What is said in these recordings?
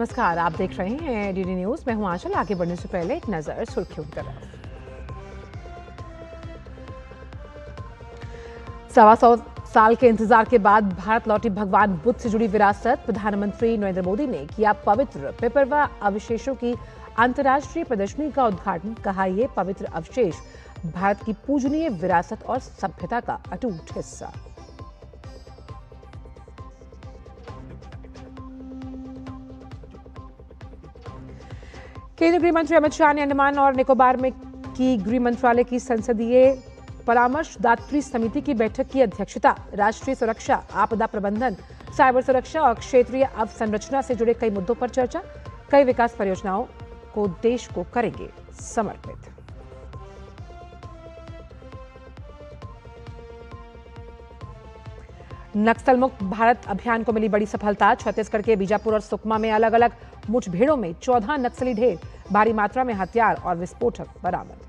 नमस्कार, आप देख रहे हैं डीडी न्यूज। मैं हूं आंचल। आगे बढ़ने से पहले एक नजर सुर्खियों की तरफ। 125 साल के इंतजार के बाद भारत लौटी भगवान बुद्ध से जुड़ी विरासत। प्रधानमंत्री नरेंद्र मोदी ने किया पवित्र पिपरवा अवशेषों की अंतर्राष्ट्रीय प्रदर्शनी का उद्घाटन। कहा, ये पवित्र अवशेष भारत की पूजनीय विरासत और सभ्यता का अटूट हिस्सा। केंद्रीय गृह मंत्री अमित शाह ने अंडमान और निकोबार में की गृह मंत्रालय की संसदीय परामर्शदात्री समिति की बैठक की अध्यक्षता। राष्ट्रीय सुरक्षा, आपदा प्रबंधन, साइबर सुरक्षा और क्षेत्रीय अवसंरचना से जुड़े कई मुद्दों पर चर्चा। कई विकास परियोजनाओं को देश को करेंगे समर्पित। नक्सल मुक्त भारत अभियान को मिली बड़ी सफलता। छत्तीसगढ़ के बीजापुर और सुकमा में अलग अलग मुठभेड़ों में 14 नक्सली ढेर, भारी मात्रा में हथियार और विस्फोटक बरामद।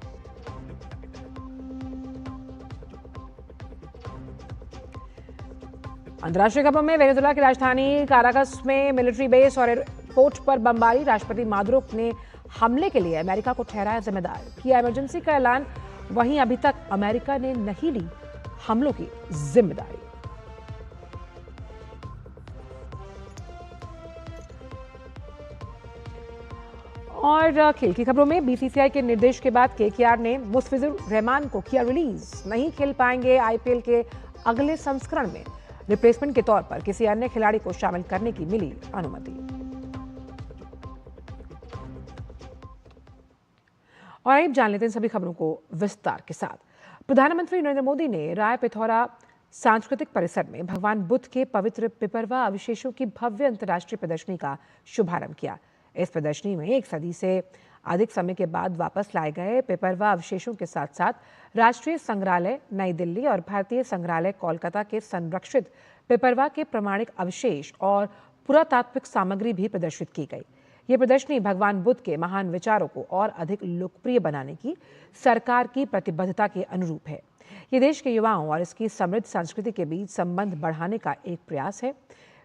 अंतर्राष्ट्रीय खबरों में वेनेजुएला की राजधानी काराकस में मिलिट्री बेस और एयरपोर्ट पर बमबारी। राष्ट्रपति मादुरो ने हमले के लिए अमेरिका को ठहराया जिम्मेदार। किया इमरजेंसी का ऐलान। वहीं अभी तक अमेरिका ने नहीं ली हमलों की जिम्मेदारी। और खेल की खबरों में बीसीसीआई के निर्देश के बाद केकेआर ने मुस्तफिजुर रहमान को किया रिलीज। नहीं खेल पाएंगे आईपीएल के अगले संस्करण में। रिप्लेसमेंट के तौर पर किसी अन्य खिलाड़ी को शामिल करने की मिली अनुमति। और अब जान लेते हैं सभी खबरों को विस्तार के साथ। प्रधानमंत्री नरेंद्र मोदी ने राय पिथौरा सांस्कृतिक परिसर में भगवान बुद्ध के पवित्र पिपरवा अवशेषों की भव्य अंतर्राष्ट्रीय प्रदर्शनी का शुभारंभ किया। इस प्रदर्शनी में एक सदी से अधिक समय के बाद वापस लाए गए पिपरवा अवशेषों के साथ साथ राष्ट्रीय संग्रहालय नई दिल्ली और भारतीय संग्रहालय कोलकाता के संरक्षित पिपरवा के प्रमाणिक अवशेष और पुरातात्विक सामग्री भी प्रदर्शित की गई। ये प्रदर्शनी भगवान बुद्ध के महान विचारों को और अधिक लोकप्रिय बनाने की सरकार की प्रतिबद्धता के अनुरूप है। ये देश के युवाओं और इसकी समृद्ध संस्कृति के बीच संबंध बढ़ाने का एक प्रयास है।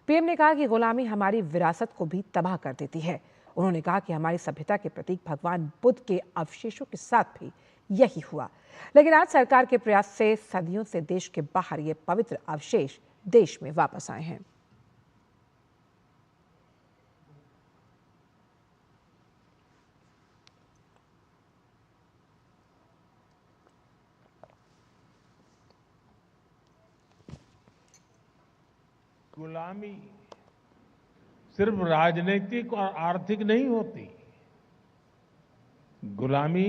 पीएम ने कहा कि गुलामी हमारी विरासत को भी तबाह कर देती है। उन्होंने कहा कि हमारी सभ्यता के प्रतीक भगवान बुद्ध के अवशेषों के साथ भी यही हुआ, लेकिन आज सरकार के प्रयास से सदियों से देश के बाहर ये पवित्र अवशेष देश में वापस आए हैं। गुलामी सिर्फ राजनीतिक और आर्थिक नहीं होती। गुलामी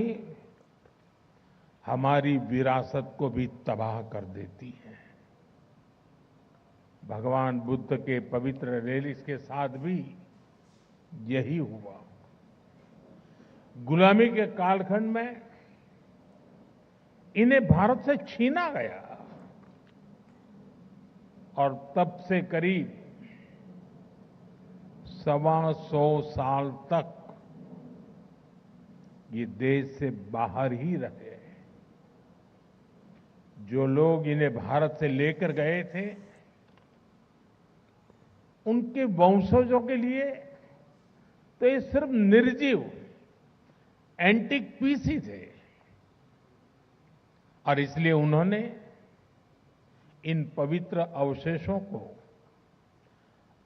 हमारी विरासत को भी तबाह कर देती है। भगवान बुद्ध के पवित्र रेलिक्स के साथ भी यही हुआ। गुलामी के कालखंड में इन्हें भारत से छीना गया और तब से करीब 125 साल तक ये देश से बाहर ही रहे। जो लोग इन्हें भारत से लेकर गए थे, उनके वंशजों के लिए तो ये सिर्फ निर्जीव एंटीक पीस ही थे और इसलिए उन्होंने इन पवित्र अवशेषों को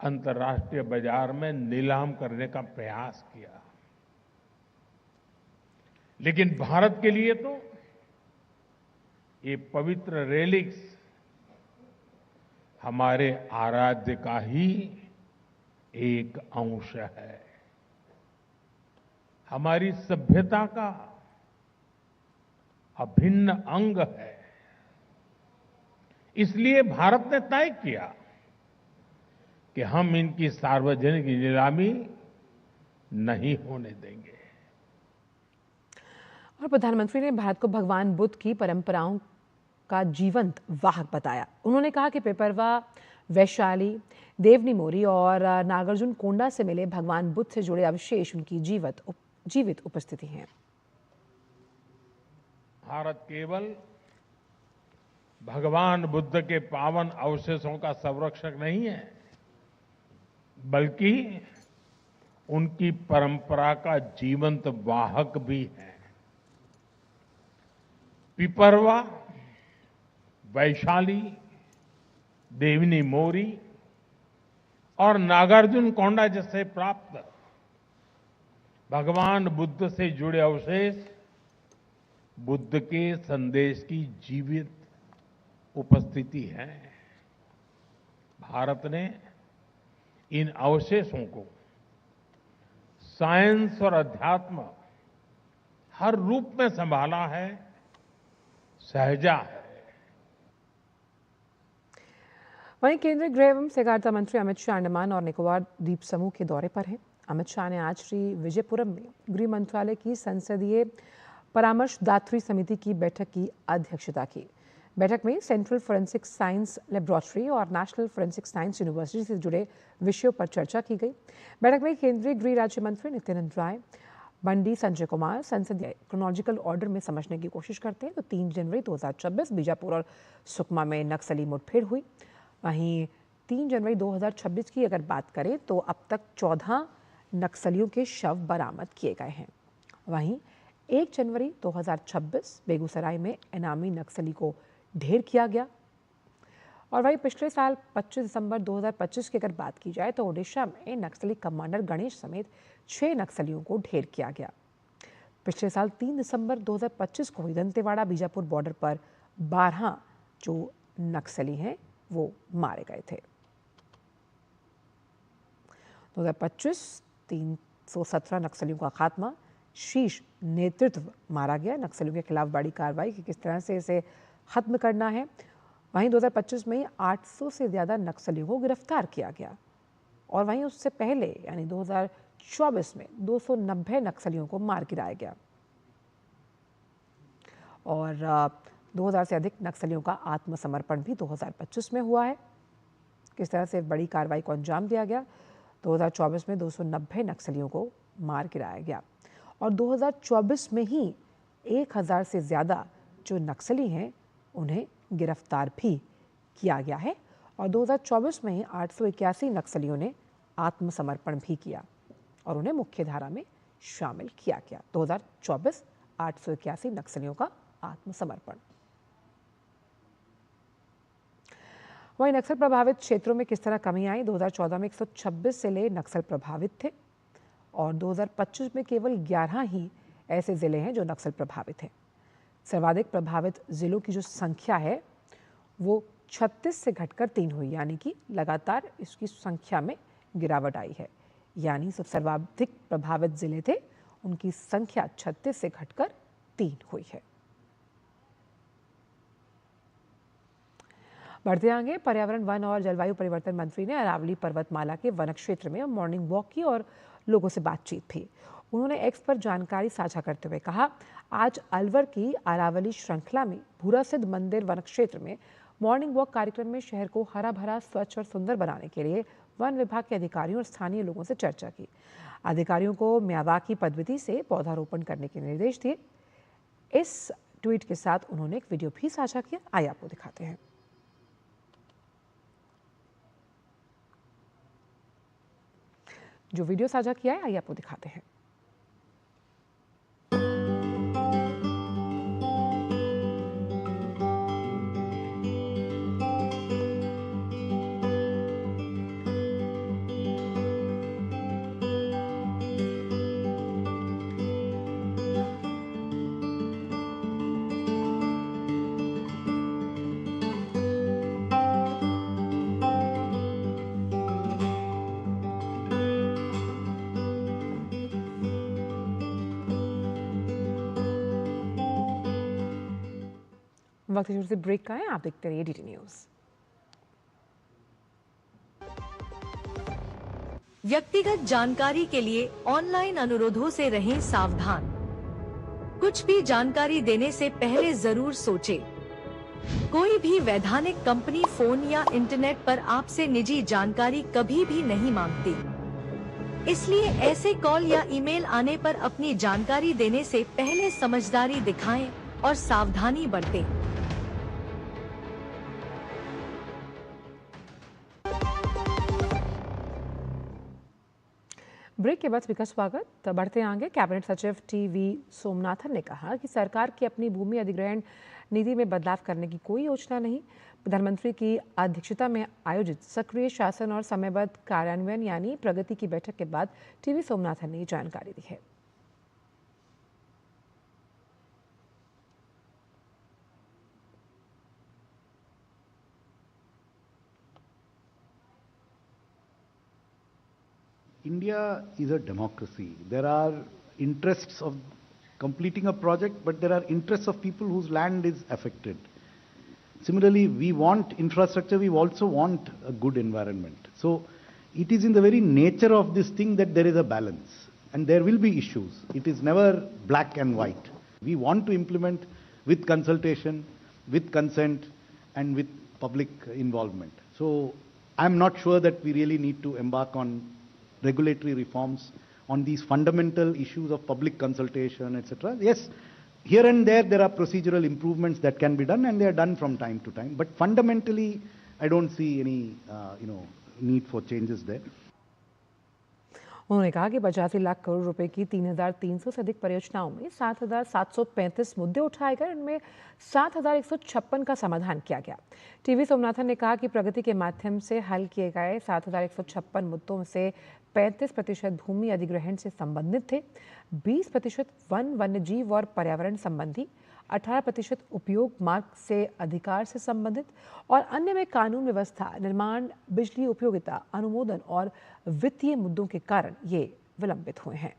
अंतर्राष्ट्रीय बाजार में नीलाम करने का प्रयास किया। लेकिन भारत के लिए तो ये पवित्र रेलिक्स हमारे आराध्य का ही एक अंश है, हमारी सभ्यता का अभिन्न अंग है। इसलिए भारत ने तय किया कि हम इनकी सार्वजनिक नीलामी नहीं होने देंगे। और प्रधानमंत्री ने भारत को भगवान बुद्ध की परंपराओं का जीवंत वाहक बताया। उन्होंने कहा कि पिपरवा, वैशाली, देवनी मोरी और नागार्जुन कोंडा से मिले भगवान बुद्ध से जुड़े अवशेष उनकी जीवित उपस्थिति हैं। भारत केवल भगवान बुद्ध के पावन अवशेषों का संरक्षक नहीं है, बल्कि उनकी परंपरा का जीवंत वाहक भी है। पिपरवा, वैशाली, देवनी मोरी और नागार्जुन कोंडा जैसे प्राप्त भगवान बुद्ध से जुड़े अवशेष बुद्ध के संदेश की जीवित उपस्थिति है। भारत ने इन अवशेषों को साइंस और अध्यात्म हर रूप में संभाला है, सहेजा है। वहीं केंद्रीय गृह एवं सहकारिता मंत्री अमित शाह अंडमान और निकोबार द्वीप समूह के दौरे पर हैं। अमित शाह ने आज श्री विजयपुरम में गृह मंत्रालय की संसदीय परामर्शदात्री समिति की बैठक की अध्यक्षता की। बैठक में सेंट्रल फोरेंसिक साइंस लेबोरेटरी और नेशनल फोरेंसिक साइंस यूनिवर्सिटी से जुड़े विषयों पर चर्चा की गई। बैठक में केंद्रीय गृह राज्य मंत्री नित्यानंद राय, बंडी संजय कुमार संसदीय क्रोनोलॉजिकल ऑर्डर में समझने की कोशिश करते हैं तो 3 जनवरी 2026 बीजापुर और सुकमा में नक्सली मुठभेड़ हुई। वहीं 3 जनवरी 2026 की अगर बात करें तो अब तक 14 नक्सलियों के शव बरामद किए गए हैं। वहीं 1 जनवरी 2026 बेगूसराय में इनामी नक्सली को ढेर किया गया। और वहीं पिछले साल 25 दिसंबर 2025 की अगर बात की जाए तो ओडिशा में नक्सली कमांडर गणेश समेत 6 नक्सलियों को ढेर किया गया। पिछले साल 3 दिसंबर 2025 को दंतेवाड़ा बीजापुर बॉर्डर पर 12 जो नक्सली हैं वो मारे गए थे। 2025 317 नक्सलियों का खात्मा, शीर्ष नेतृत्व मारा गया। नक्सलियों के खिलाफ बड़ी कार्रवाई की किस तरह से इसे खत्म करना है। वहीं 2025 में 800 से ज्यादा नक्सलियों को गिरफ्तार किया गया और वहीं उससे पहले यानी 2024 में 290 नक्सलियों को मार गिराया गया और 2000 से अधिक नक्सलियों का आत्मसमर्पण भी 2025 में हुआ है। किस तरह से बड़ी कार्रवाई को अंजाम दिया गया। 2024 में 290 नक्सलियों को मार गिराया गया और 2024 में ही 1000 से ज़्यादा जो नक्सली हैं उन्हें गिरफ्तार भी किया गया है और 2024 में ही 881 नक्सलियों ने आत्मसमर्पण भी किया और उन्हें मुख्य धारा में शामिल किया गया। 2024 881 नक्सलियों का आत्मसमर्पण। वहीं नक्सल प्रभावित क्षेत्रों में किस तरह कमी आई। 2014 में 126 जिले नक्सल प्रभावित थे और 2025 में केवल 11 ही ऐसे जिले हैं जो नक्सल प्रभावित हैं। सर्वाधिक प्रभावित जिलों की जो संख्या है वो 36 से घटकर 3 हुई, यानी कि लगातार इसकी संख्या में गिरावट आई है। यानी सब सर्वाधिक प्रभावित जिले थे उनकी संख्या 36 से घटकर 3 हुई है। बढ़ते आगे, पर्यावरण, वन और जलवायु परिवर्तन मंत्री ने अरावली पर्वतमाला के वन क्षेत्र में मॉर्निंग वॉक की और लोगों से बातचीत भी। उन्होंने एक्स पर जानकारी साझा करते हुए कहा, आज अलवर की अरावली श्रृंखला में भूरासिद्ध मंदिर वन क्षेत्र में मॉर्निंग वॉक कार्यक्रम में शहर को हरा भरा, स्वच्छ और सुंदर बनाने के लिए वन विभाग के अधिकारियों और स्थानीय लोगों से चर्चा की। अधिकारियों को मियावाकी पद्धति से पौधारोपण करने के निर्देश दिए। इस ट्वीट के साथ उन्होंने एक वीडियो भी साझा किया। आइए आपको दिखाते हैं। जो वीडियो साझा किया है आइए आपको दिखाते हैं। वक्त छोटे से ब्रेक का है, आप देखते रहिए डीडी न्यूज। व्यक्तिगत जानकारी के लिए ऑनलाइन अनुरोधों से रहें सावधान। कुछ भी जानकारी देने से पहले जरूर सोचें। कोई भी वैधानिक कंपनी फोन या इंटरनेट पर आपसे निजी जानकारी कभी भी नहीं मांगती। इसलिए ऐसे कॉल या ईमेल आने पर अपनी जानकारी देने से पहले समझदारी दिखाएं और सावधानी बरतें। ब्रेक के बाद सभी का स्वागत। तो बढ़ते आगे, कैबिनेट सचिव टीवी सोमनाथन ने कहा कि सरकार की अपनी भूमि अधिग्रहण नीति में बदलाव करने की कोई योजना नहीं। प्रधानमंत्री की अध्यक्षता में आयोजित सक्रिय शासन और समयबद्ध कार्यान्वयन यानी प्रगति की बैठक के बाद टीवी सोमनाथन ने जानकारी दी है। India is a democracy. There are interests of completing a project, but there are interests of people whose land is affected. Similarly, we want infrastructure, we also want a good environment. So it is in the very nature of this thing that there is a balance. And there will be issues. It is never black and white. We want to implement with consultation, with consent, and with public involvement. So I'm not sure that we really need to embark on regulatory reforms on these fundamental issues of public consultation, etc. Yes, here and there are procedural improvements that can be done, and they are done from time to time. But fundamentally, I don't see any, need for changes there. उन्होंने कहा कि 85 लाख करोड़ रुपए की 3,300 से अधिक परियोजनाओं में 7,735 मुद्दे उठाए गए, इनमें 7,156 का समाधान किया गया। टीवी सोमनाथन ने कहा कि प्रगति के माध्यम से हल किए गए 7,156 मुद्दों से 35% भूमि अधिग्रहण से संबंधित थे, 20% वन वन्यजीव और पर्यावरण संबंधी, 18% उपयोग मार्ग से अधिकार से संबंधित और अन्य में कानून व्यवस्था, निर्माण, बिजली उपयोगिता, अनुमोदन और वित्तीय मुद्दों के कारण ये विलंबित हुए हैं।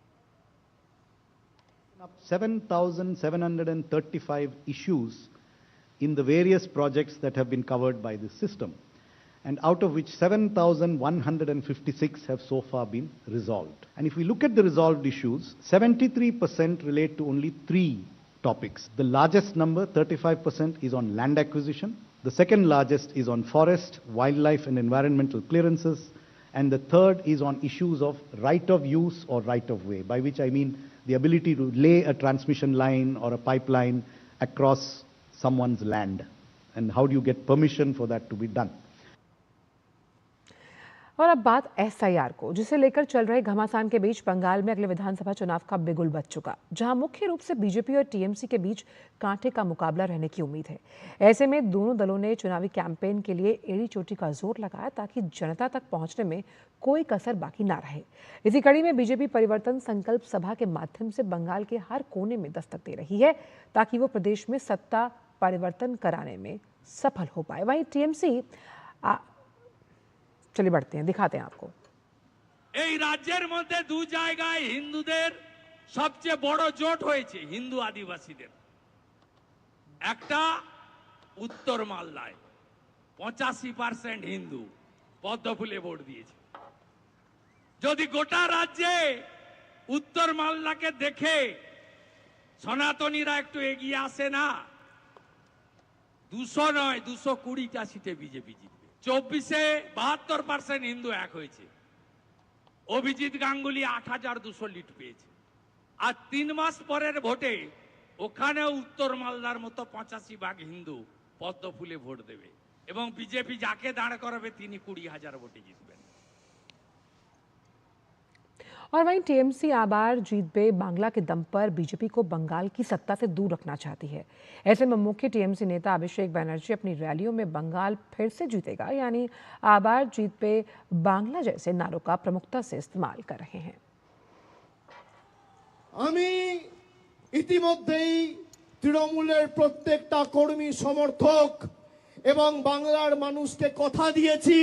7,735 issues in the various projects that have been covered by this system, and out of which 7,156 have so far been resolved. And if we look at the resolved issues, 73% relate to only 3 topics. The largest number, 35%, is on land acquisition. The second largest is on forest, wildlife and environmental clearances. And the third is on issues of right of use or right of way, by which I mean the ability to lay a transmission line or a pipeline across someone's land. And how do you get permission for that to be done? और अब बात SIR को, जिसे लेकर चल रहे घमासान के बीच बंगाल में अगले विधानसभा चुनाव का बिगुल बज चुका, जहां मुख्य रूप से बीजेपी और टीएमसी के बीच कांटे का मुकाबला रहने की उम्मीद है। ऐसे में दोनों दलों ने चुनावी कैंपेन के लिए एड़ी चोटी का जोर लगाया ताकि जनता तक पहुंचने में कोई कसर बाकी ना रहे। इसी कड़ी में बीजेपी परिवर्तन संकल्प सभा के माध्यम से बंगाल के हर कोने में दस्तक दे रही है ताकि वो प्रदेश में सत्ता परिवर्तन कराने में सफल हो पाए। वहीं टीएमसी, चलिए बढ़ते हैं, दिखाते हैं आपको। এই রাজ্যের মধ্যে দু জায়গায় হিন্দুদের সবচেয়ে বড় জোট হয়েছে, হিন্দু আদিবাসীদের। একটা উত্তর মালদায় 85% হিন্দু পদ্মফুলে ভোট দিয়েছে। যদি গোটা রাজ্যে উত্তর মালদাকে দেখে সনাতনীরা একটু এগিয়ে আসে না, 200 নয় 220টা সিটে বিজেপি জিতবে। 24-এ 72% হিন্দু এক হয়েছে। অভিজিৎ গাঙ্গুলি 8,200 লিড পেয়েছে। আর 3 মাস পরের ভোটে ওখানে উত্তর মালদার মতো 85% হিন্দু পদ্মফুলে ভোট দেবে এবং বিজেপি যাকে দাঁড় করাবে তিনি 20,000 ভোটে জিতবেন। और वहीं टीएमसी आबार जीत बे बांग्ला के दम पर बीजेपी को बंगाल की सत्ता से दूर रखना चाहती है। ऐसे में मुख्य टीएमसी नेता अभिषेक बनर्जी अपनी रैलियों में बंगाल फिर से जीतेगा यानी आबार जीत बे बांग्ला जैसे नारों का प्रमुखता से इस्तेमाल कर रहे हैं। আমি ইতিমধ্যেই তৃণমূলের প্রত্যেকটা কর্মী সমর্থক এবং বাংলার মানুষকে কথা দিয়েছি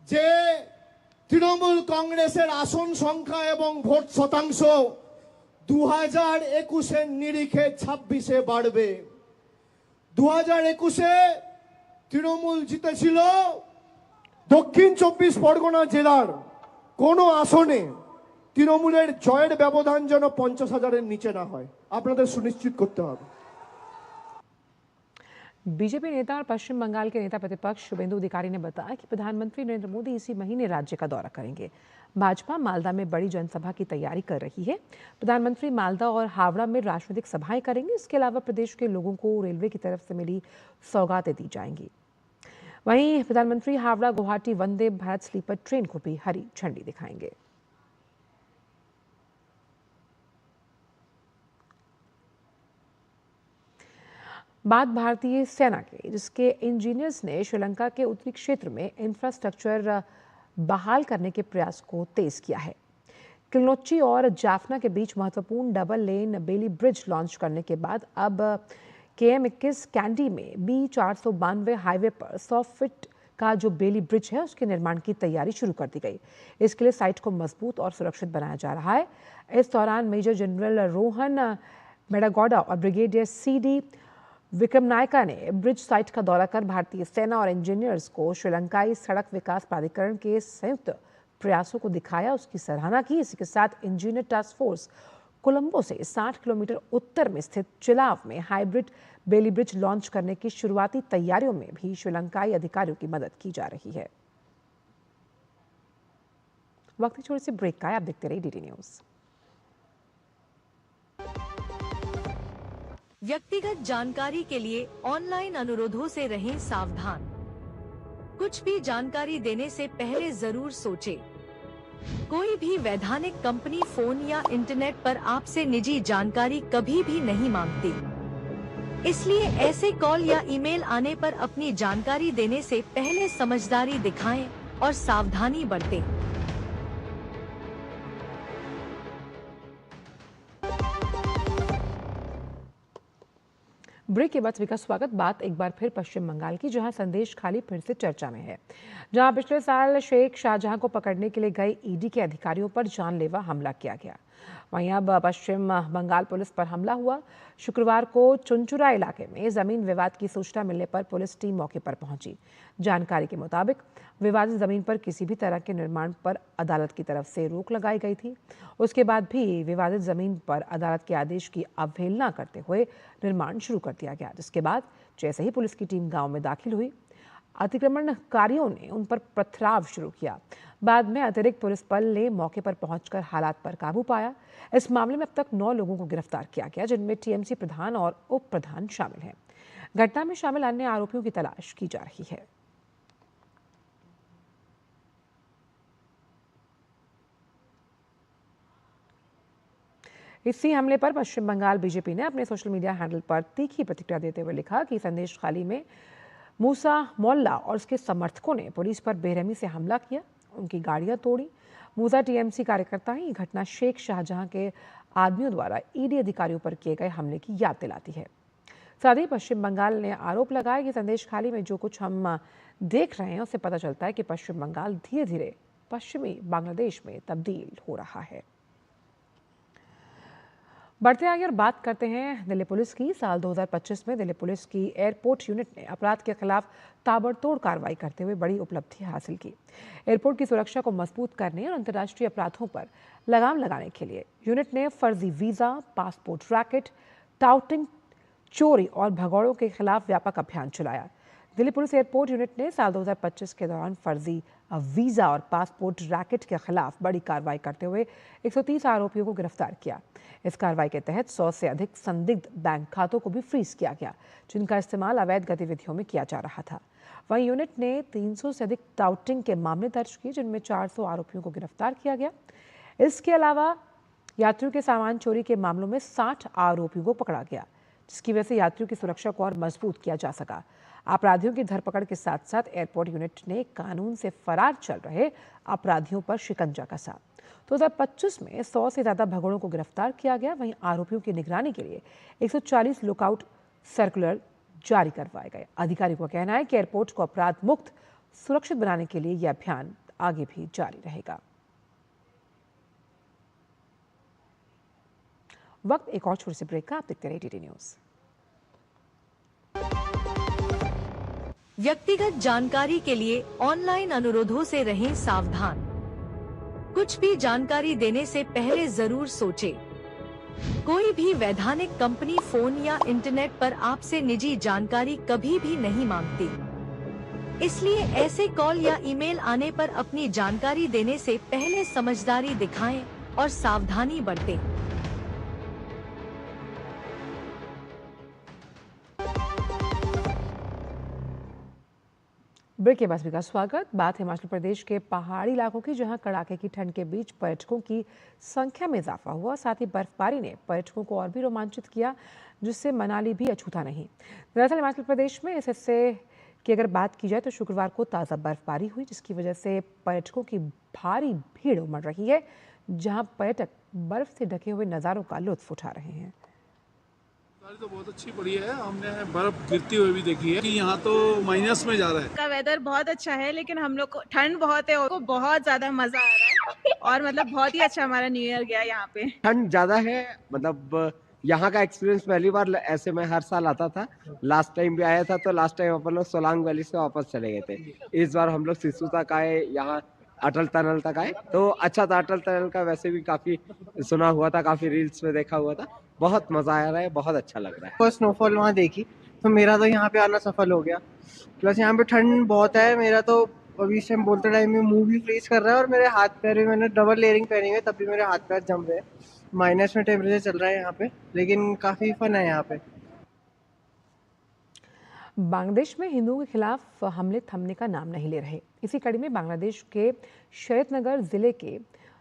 যে তৃণমূল কংগ্রেসের আসন সংখ্যা এবং ভোট শতাংশ 2021-এর নিরিখে 26-এ বাড়বে। 2021-এ তৃণমূল জিতেছিল দক্ষিণ 24 পরগনা জেলার কোন আসনে তৃণমূলের জয়ের ব্যবধান যেন 50,000-এর নিচে না হয়, আপনাদের সুনিশ্চিত করতে হবে। बीजेपी नेता और पश्चिम बंगाल के नेता प्रतिपक्ष शुभेंदु अधिकारी ने बताया कि प्रधानमंत्री नरेंद्र मोदी इसी महीने राज्य का दौरा करेंगे। भाजपा मालदा में बड़ी जनसभा की तैयारी कर रही है। प्रधानमंत्री मालदा और हावड़ा में राजनीतिक सभाएं करेंगे। इसके अलावा प्रदेश के लोगों को रेलवे की तरफ से मिली सौगातें दी जाएंगी। वहीं प्रधानमंत्री हावड़ा गुवाहाटी वंदे भारत स्लीपर ट्रेन को भी हरी झंडी दिखाएंगे। बात भारतीय सेना के, जिसके इंजीनियर्स ने श्रीलंका के उत्तरी क्षेत्र में इंफ्रास्ट्रक्चर बहाल करने के प्रयास को तेज किया है। किलिनोच्ची और जाफना के बीच महत्वपूर्ण double lane Bailey bridge launch करने के बाद अब KM21 कैंडी में B492 हाईवे पर 100 फीट का जो बेली ब्रिज है उसके निर्माण की तैयारी शुरू कर दी गई। इसके लिए साइट को मजबूत और सुरक्षित बनाया जा रहा है। इस दौरान मेजर जनरल रोहन मेडागौडा और ब्रिगेडियर CD विक्रमनायका ने ब्रिज साइट का दौरा कर भारतीय सेना और इंजीनियर्स को श्रीलंकाई सड़क विकास प्राधिकरण के संयुक्त प्रयासों को दिखाया, उसकी सराहना की। इसी के साथ इंजीनियर टास्क फोर्स कोलंबो से 60 किलोमीटर उत्तर में स्थित चिलाव में हाइब्रिड बेली ब्रिज लॉन्च करने की शुरुआती तैयारियों में भी श्रीलंकाई अधिकारियों की मदद की जा रही है। वक्त छोटे से ब्रेक का है, आप देखते रहिए DD न्यूज। व्यक्तिगत जानकारी के लिए ऑनलाइन अनुरोधों से रहें सावधान। कुछ भी जानकारी देने से पहले जरूर सोचें। कोई भी वैधानिक कंपनी फोन या इंटरनेट पर आपसे निजी जानकारी कभी भी नहीं मांगती। इसलिए ऐसे कॉल या ईमेल आने पर अपनी जानकारी देने से पहले समझदारी दिखाएं और सावधानी बरतें। ब्रेक के बाद सभी का स्वागत। बात एक बार फिर पश्चिम बंगाल की, जहां संदेश खाली फिर से चर्चा में है। जहां पिछले साल शेख शाहजहां को पकड़ने के लिए गए ईडी के अधिकारियों पर जानलेवा हमला किया गया, वहीं अब पश्चिम बंगाल पुलिस पर हमला हुआ। शुक्रवार को चुनचुरा इलाके में जमीन विवाद की सूचना मिलने पर पुलिस टीम मौके पर पहुंची। जानकारी के मुताबिक विवादित जमीन पर किसी भी तरह के निर्माण पर अदालत की तरफ से रोक लगाई गई थी। उसके बाद भी विवादित जमीन पर अदालत के आदेश की अवहेलना करते हुए निर्माण शुरू कर दिया गया, जिसके बाद जैसे ही पुलिस की टीम गांव में दाखिल हुई, अतिक्रमणकारियों ने उन पर पथराव शुरू किया। बाद में अतिरिक्त पुलिस बल ने मौके पर पहुंचकर हालात पर काबू पाया। इस मामले में अब तक 9 लोगों को गिरफ्तार किया गया, जिनमें TMC प्रधान और उप प्रधान शामिल हैं। घटना में शामिल अन्य आरोपियों की तलाश की जा रही है। इसी हमले पर पश्चिम बंगाल बीजेपी ने अपने सोशल मीडिया हैंडल पर तीखी प्रतिक्रिया देते हुए लिखा कि संदेश खाली में मूसा मोल्ला और उसके समर्थकों ने पुलिस पर बेरहमी से हमला किया, उनकी गाड़ियां तोड़ी। मूसा TMC कार्यकर्ता ही घटना शेख शाहजहां के आदमियों द्वारा ईडी अधिकारियों पर किए गए हमले की याद दिलाती है। साथ ही पश्चिम बंगाल ने आरोप लगाया कि संदेश खाली में जो कुछ हम देख रहे हैं उससे पता चलता है कि पश्चिम बंगाल धीरे धीरे पश्चिमी बांग्लादेश में तब्दील हो रहा है। बढ़ते आगे और बात करते हैं दिल्ली पुलिस की। साल 2025 में दिल्ली पुलिस की एयरपोर्ट यूनिट ने अपराध के खिलाफ ताबड़तोड़ कार्रवाई करते हुए बड़ी उपलब्धि हासिल की। एयरपोर्ट की सुरक्षा को मजबूत करने और अंतर्राष्ट्रीय अपराधों पर लगाम लगाने के लिए यूनिट ने फर्जी वीजा, पासपोर्ट रैकेट, टाउटिंग, चोरी और भगौड़ों के खिलाफ व्यापक अभियान चलाया। दिल्ली पुलिस एयरपोर्ट यूनिट ने साल 2025 के दौरान फर्जी वीजा और पासपोर्ट रैकेट के खिलाफ बड़ी कार्रवाई करते हुए 130 आरोपियों को गिरफ्तार किया। इस कार्रवाई के तहत 100 से अधिक संदिग्ध बैंक खातों को भी फ्रीज किया गया, जिनका इस्तेमाल अवैध गतिविधियों में किया जा रहा था। वहीं यूनिट ने 300 से अधिक टाउटिंग के मामले दर्ज किए, जिनमें 400 आरोपियों को गिरफ्तार किया गया। इसके अलावा यात्रियों के सामान चोरी के मामलों में 60 आरोपियों को पकड़ा गया, जिसकी वजह से यात्रियों की सुरक्षा को और मजबूत किया जा सका। अपराधियों की धरपकड़ के साथ साथ एयरपोर्ट यूनिट ने कानून से फरार चल रहे अपराधियों पर शिकंजा कसा। 2025 में 100 से ज्यादा भगोड़ों को गिरफ्तार किया गया। वहीं आरोपियों की निगरानी के लिए 140 लुकआउट सर्कुलर जारी करवाए गए। अधिकारियों का कहना है कि एयरपोर्ट को अपराध मुक्त सुरक्षित बनाने के लिए यह अभियान आगे भी जारी रहेगा। वक्त एक और छोटे से ब्रेक का, आप देखते रहिए DD न्यूज। व्यक्तिगत जानकारी के लिए ऑनलाइन अनुरोधों से रहें सावधान। कुछ भी जानकारी देने से पहले जरूर सोचें। कोई भी वैधानिक कंपनी फोन या इंटरनेट पर आपसे निजी जानकारी कभी भी नहीं मांगती। इसलिए ऐसे कॉल या ईमेल आने पर अपनी जानकारी देने से पहले समझदारी दिखाएं और सावधानी बरतें। ब्रेक के बाद सभी का स्वागत। बात हिमाचल प्रदेश के पहाड़ी इलाकों की, जहां कड़ाके की ठंड के बीच पर्यटकों की संख्या में इजाफा हुआ। साथ ही बर्फबारी ने पर्यटकों को और भी रोमांचित किया, जिससे मनाली भी अछूता नहीं। दरअसल हिमाचल प्रदेश में इस हिस्से की अगर बात की जाए तो शुक्रवार को ताज़ा बर्फबारी हुई, जिसकी वजह से पर्यटकों की भारी भीड़ उमड़ रही है, जहां पर्यटक बर्फ से ढके हुए नज़ारों का लुत्फ उठा रहे हैं। तो बहुत अच्छी पड़ी है, हमने बर्फ गिरती हुई भी देखी है कि यहाँ तो माइनस में जा रहा है। का वेदर बहुत अच्छा है, लेकिन हम लोग को ठंड बहुत है और को बहुत ज्यादा मजा आ रहा है और मतलब बहुत ही अच्छा हमारा न्यू ईयर गया यहाँ पे। ठंड ज्यादा है, मतलब यहाँ का एक्सपीरियंस पहली बार ऐसे मैं हर साल आता था। लास्ट टाइम भी आया था, तो लास्ट टाइम अपन लोग सोलांग वैली से वापस चले गए थे। इस बार हम लोग सिसु तक आए, यहाँ अटल टनल तक आए, तो अच्छा था। अटल टनल का वैसे भी काफी सुना हुआ था, काफी रील्स में देखा हुआ था। बहुत मजा आ रहा है, बहुत अच्छा लग रहा है। स्नोफॉल वहाँ देखी तो मेरा तो यहाँ पे आना सफल हो गया। प्लस यहाँ पे ठंड बहुत है, मेरा तो अभी इस टाइम बोलते टाइम में मुंह भी फ्रीज कर रहा है और मेरे हाथ पैर भी, मैंने डबल लेयरिंग पहनी है तब भी मेरे हाथ पैर जम रहे हैं। माइनस में टेम्परेचर चल रहा है यहाँ पे, लेकिन काफी फन है यहाँ पे। बांग्लादेश में हिंदुओं के खिलाफ हमले थमने का नाम नहीं ले रहे। इसी कड़ी में बांग्लादेश के शरीयतनगर जिले के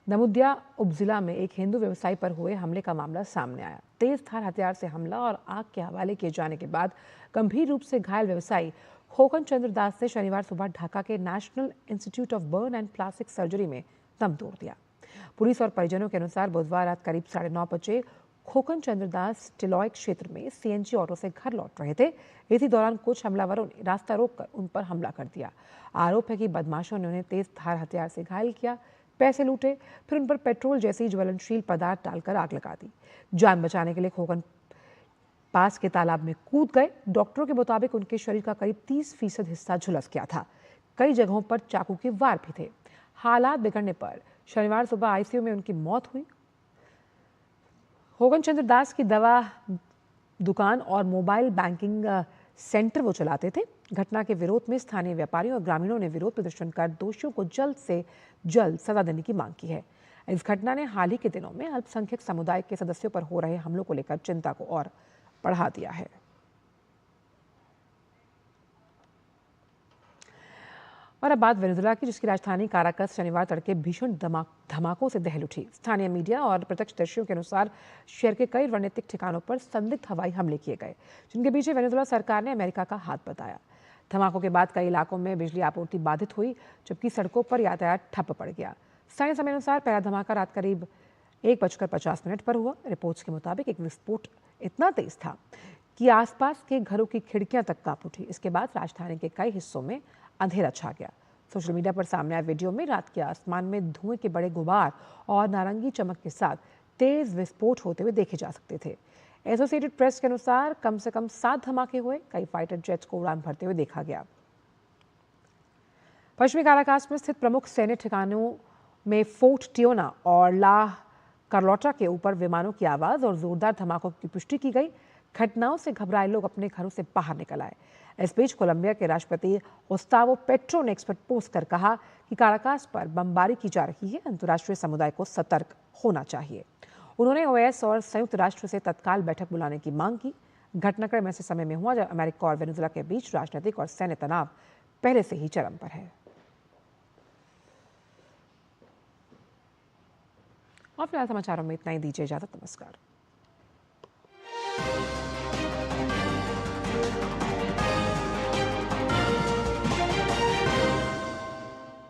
नमुदिया उपजिला में एक हिंदू व्यवसायी पर हुए हमले का मामला सामने आया। तेज धार हथियार से हमला और आग के हवाले किए जाने के बाद गंभीर रूप से घायल व्यवसायी खोकन चंद्र दास ने शनिवार सुबह ढाका के national institute of burn and plastic surgery में दम तोड़ दिया। पुलिस और परिजनों के अनुसार बुधवार रात करीब 9:30 बजे खोकन चंद्र दास टिलॉय क्षेत्र में सीएनजी ऑटो से घर लौट रहे थे। इसी दौरान कुछ हमलावरों ने रास्ता रोककर उन पर हमला कर दिया। आरोप है कि बदमाशों ने उन्हें तेज धार हथियार से घायल किया, पैसे लूटे, फिर उन पर पेट्रोल जैसी ज्वलनशील पदार्थ डालकर आग लगा दी। जान बचाने के लिए खोकन पास के तालाब में कूद गए। डॉक्टरों के मुताबिक उनके शरीर का करीब 30% हिस्सा झुलस गया था। कई जगहों पर चाकू के वार भी थे। हालात बिगड़ने पर शनिवार सुबह आईसीयू में उनकी मौत हुई। खोकन चंद्र दास की दवा दुकान और मोबाइल बैंकिंग सेंटर वो चलाते थे। घटना के विरोध में स्थानीय व्यापारियों और ग्रामीणों ने विरोध प्रदर्शन कर दोषियों को जल्द से जल्द सजा देने की मांग की है। इस घटना ने हाल ही के दिनों में अल्पसंख्यक समुदाय के सदस्यों पर हो रहे हमलों को लेकर चिंता को और बढ़ा दिया है। और अब बात वेनेजुएला की, जिसकी राजधानी काराकस शनिवार तड़के भीषण धमाकों से दहल उठी। स्थानीय मीडिया और प्रत्यक्षदर्शियों के अनुसार शहर के कई रणनीतिक ठिकानों पर संदिग्ध हवाई हमले किए गए, जिनके पीछे वेनेजुएला सरकार ने अमेरिका का हाथ बताया। धमाकों के बाद कई इलाकों में बिजली आपूर्ति बाधित हुई, जबकि सड़कों पर यातायात ठप पड़ गया। स्थानीय समय अनुसार पहला धमाका रात करीब 1:50 पर हुआ। रिपोर्ट्स के मुताबिक एक विस्फोट इतना तेज था कि आसपास के घरों की खिड़कियां तक कांप उठी। इसके बाद राजधानी के कई हिस्सों में अंधेरा छा गया। सोशल मीडिया पर सामने आए वीडियो में रात के आसमान में धुएं के बड़े गुबार और नारंगी चमक के साथ तेज विस्फोट होते हुए देखे जा सकते थे। एसोसिएटेड प्रेस के अनुसार कम से कम 7 धमाके हुए। कई फाइटर जेट्स को उड़ान भरते हुए देखा गया। पश्चिमी काराकास में स्थित प्रमुख सैन्य ठिकानों में फोर्ट टियोना और ला कार्लोटा के ऊपर विमानों की आवाज और जोरदार धमाकों की पुष्टि की गई। घटनाओं से घबराए लोग अपने घरों से बाहर निकल आए। इस बीच कोलंबिया के राष्ट्रपति गुस्तावो पेट्रो ने एक्स पर पोस्ट कर कहा कि काराकास पर बमबारी की जा रही है, अंतर्राष्ट्रीय समुदाय को सतर्क होना चाहिए। उन्होंने ओएस और संयुक्त राष्ट्र से तत्काल बैठक बुलाने की मांग की। घटनाक्रम ऐसे समय में हुआ जब अमेरिका और वेनेजुएला के बीच राजनीतिक और सैन्य तनाव पहले से ही चरम पर है। और फिलहाल समाचारों में इतना ही। दीजिए इजाजत। नमस्कार।